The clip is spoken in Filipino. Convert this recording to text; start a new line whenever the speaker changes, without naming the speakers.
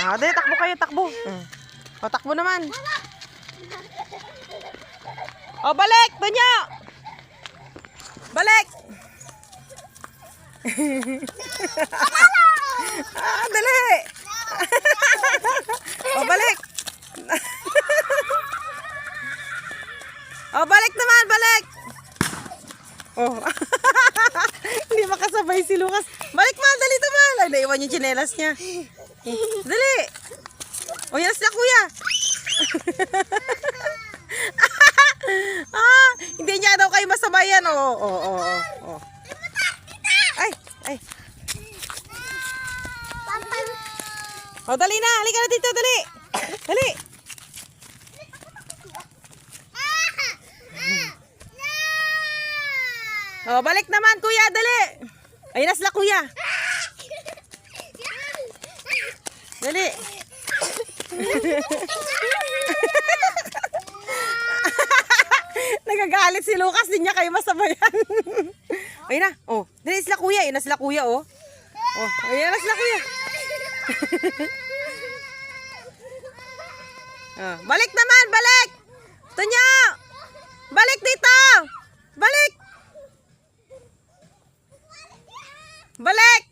Ah, dali, takbo kayo, takbo. O, takbo naman. O, balik! Tonyo! Balik! Ah, dali! O, balik! O, balik naman, balik! Oh. Hindi makasabay si Lucas. Balik, Mal, dali to, Mal. Ay, naiwan yung tsinelas niya. Dali! O, yan sila, kuya. Ah, hindi niya daw kayo masabayan. Oh. Ay. O, dali na. Halika na dito, dali. Dali. O, balik naman, kuya, dali. Ayun na sila, kuya. Dali. Nagagalit si Lucas, din niya kayo masabayan. Ayun na. Oh, dali sila kuya. Ayun na sila kuya, oh. Oh, ayun na sila kuya. Oh, balik naman, balik. Tunyo. Balik dito. Balik. Balik.